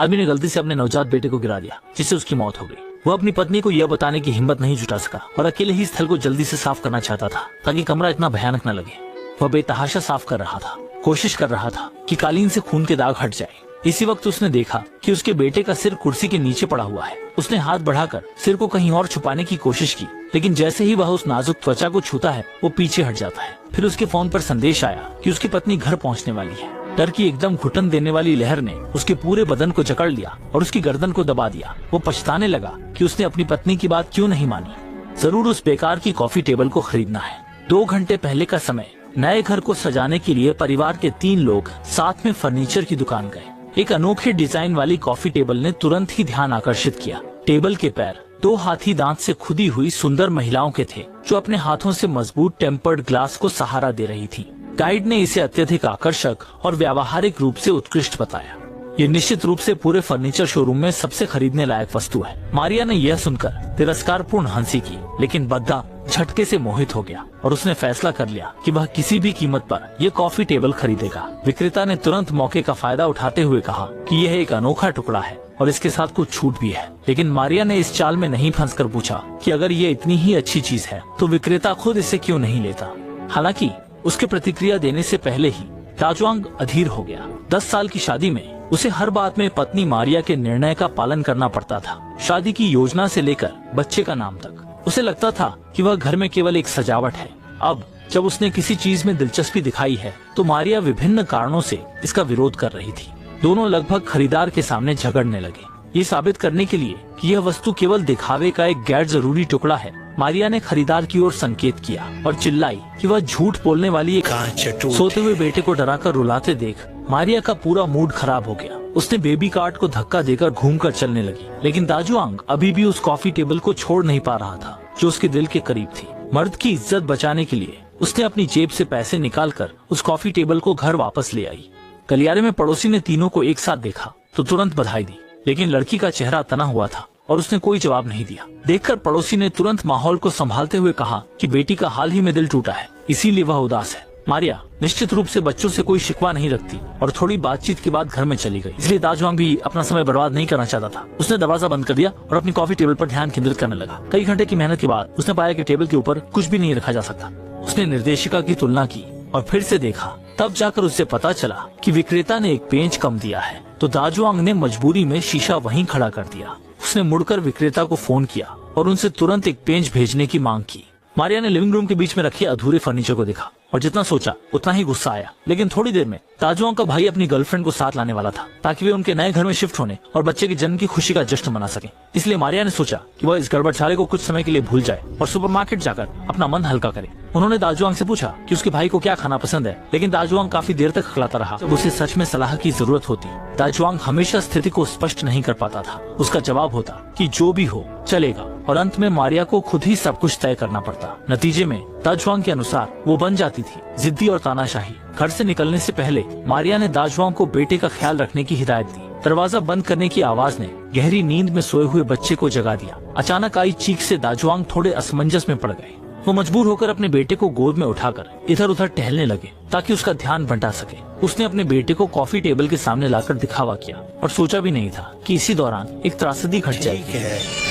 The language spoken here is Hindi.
आदमी ने गलती से अपने नवजात बेटे को गिरा दिया, जिससे उसकी मौत हो गई। वह अपनी पत्नी को यह बताने की हिम्मत नहीं जुटा सका और अकेले ही स्थल को जल्दी से साफ करना चाहता था, ताकि कमरा इतना भयानक न लगे। वह बेतहाशा साफ कर रहा था, कोशिश कर रहा था कि कालीन से खून के दाग हट जाए। इसी वक्त उसने देखा कि उसके बेटे का सिर कुर्सी के नीचे पड़ा हुआ है। उसने हाथ बढ़ाकर सिर को कहीं और छुपाने की कोशिश की, लेकिन जैसे ही वह उस नाजुक त्वचा को छूता है, वो पीछे हट जाता है। फिर उसके फोन पर संदेश आया कि उसकी पत्नी घर पहुंचने वाली है। डर की एकदम घुटन देने वाली लहर ने उसके पूरे बदन को जकड़ लिया और उसकी गर्दन को दबा दिया। वो पछताने लगा कि उसने अपनी पत्नी की बात क्यों नहीं मानी। जरूर उस बेकार की कॉफी टेबल को खरीदना है। 2 घंटे पहले का समय। नए घर को सजाने के लिए परिवार के 3 लोग साथ में फर्नीचर की दुकान गए। एक अनोखे डिजाइन वाली कॉफी टेबल ने तुरंत ही ध्यान आकर्षित किया। टेबल के पैर 2 हाथी दांत से खुदी हुई सुंदर महिलाओं के थे, जो अपने हाथों से मजबूत टेम्पर्ड ग्लास को सहारा दे रही थी। गाइड ने इसे अत्यधिक आकर्षक और व्यावहारिक रूप से उत्कृष्ट बताया। ये निश्चित रूप से पूरे फर्नीचर शोरूम में सबसे खरीदने लायक वस्तु है। मारिया ने यह सुनकर तिरस्कारपूर्ण हंसी की, लेकिन बद्दा झटके से मोहित हो गया और उसने फैसला कर लिया कि वह किसी भी कीमत पर यह कॉफी टेबल खरीदेगा। विक्रेता ने तुरंत मौके का फायदा उठाते हुए कहा कि यह एक अनोखा टुकड़ा है और इसके साथ कुछ छूट भी है। लेकिन मारिया ने इस चाल में नहीं फंसकर पूछा कि अगर ये इतनी ही अच्छी चीज है तो विक्रेता खुद इसे क्यों नहीं लेता। हालांकि उसके प्रतिक्रिया देने से पहले ही दाजुआंग अधीर हो गया। 10 साल की शादी में उसे हर बात में पत्नी मारिया के निर्णय का पालन करना पड़ता था। शादी की योजना से लेकर बच्चे का नाम तक। उसे लगता था कि वह घर में केवल एक सजावट है। अब जब उसने किसी चीज में दिलचस्पी दिखाई है तो मारिया विभिन्न कारणों से इसका विरोध कर रही थी। दोनों लगभग खरीदार के सामने झगड़ने लगे। ये साबित करने के लिए कि यह वस्तु केवल दिखावे का एक गैर जरूरी टुकड़ा है, मारिया ने खरीदार की ओर संकेत किया और चिल्लाई कि वह झूठ बोलने वाली एक सोते हुए बेटे को डराकर रुलाते देख मारिया का पूरा मूड खराब हो गया। उसने बेबी कार्ट को धक्का देकर घूमकर चलने लगी, लेकिन दाजुआंग अभी भी उस कॉफी टेबल को छोड़ नहीं पा रहा था, जो उसके दिल के करीब थी। मर्द की इज्जत बचाने के लिए उसने अपनी जेब से पैसे निकालकर उस कॉफी टेबल को घर वापस ले आई। गलियारे में पड़ोसी ने तीनों को एक साथ देखा तो तुरंत बधाई दी, लेकिन लड़की का चेहरा तना हुआ था और उसने कोई जवाब नहीं दिया। देखकर पड़ोसी ने तुरंत माहौल को संभालते हुए कहा कि बेटी का हाल ही में दिल टूटा है, इसीलिए वह उदास है। मारिया निश्चित रूप से बच्चों से कोई शिकवा नहीं रखती और थोड़ी बातचीत के बाद घर में चली गई। इसलिए दाजुआंग भी अपना समय बर्बाद नहीं करना चाहता था। उसने दरवाजा बंद कर दिया और अपनी कॉफी टेबल पर ध्यान केंद्रित करने लगा। कई घंटे की मेहनत के बाद उसने पाया कि टेबल के ऊपर कुछ भी नहीं रखा जा सकता। उसने निर्देशिका की तुलना की और फिर से देखा। तब जाकर उसे पता चला कि विक्रेता ने एक पेंच कम दिया है, तो दाजुआंग ने मजबूरी में शीशा वहीं खड़ा कर दिया। उसने मुड़कर विक्रेता को फोन किया और उनसे तुरंत एक पेंच भेजने की मांग की। मारिया ने लिविंग रूम के बीच में रखे अधूरे फर्नीचर को देखा और जितना सोचा उतना ही गुस्सा आया। लेकिन थोड़ी देर में दाजुआंग का भाई अपनी गर्लफ्रेंड को साथ लाने वाला था, ताकि वे उनके नए घर में शिफ्ट होने और बच्चे के जन्म की खुशी का जश्न मना सके। इसलिए मारिया ने सोचा कि वह इस गड़बड़झाले को कुछ समय के लिए भूल जाए और सुपरमार्केट जाकर अपना मन हल्का करे। उन्होंने दाजुआंग से पूछा कि उसके भाई को क्या खाना पसंद है, लेकिन दाजुआंग काफी देर तक खिलाता रहा। जब उसे सच में सलाह की जरूरत होती, दाजुआंग हमेशा स्थिति को स्पष्ट नहीं कर पाता था। उसका जवाब होता कि जो भी हो चलेगा, और अंत में मारिया को खुद ही सब कुछ तय करना पड़ता। नतीजे में दाजुआंग के अनुसार वो बन जाती थी जिद्दी और तानाशाही। घर से निकलने से पहले मारिया ने दाजुआंग को बेटे का ख्याल रखने की हिदायत दी। दरवाजा बंद करने की आवाज ने गहरी नींद में सोए हुए बच्चे को जगा दिया। अचानक आई चीख से दाजुआंग थोड़े असमंजस में पड़ गए। वो मजबूर होकर अपने बेटे को गोद में उठाकर इधर उधर टहलने लगे ताकि उसका ध्यान बंटा सके। उसने अपने बेटे को कॉफी टेबल के सामने लाकर दिखावा किया और सोचा भी नहीं था कि इसी दौरान एक त्रासदी घट जाएगी।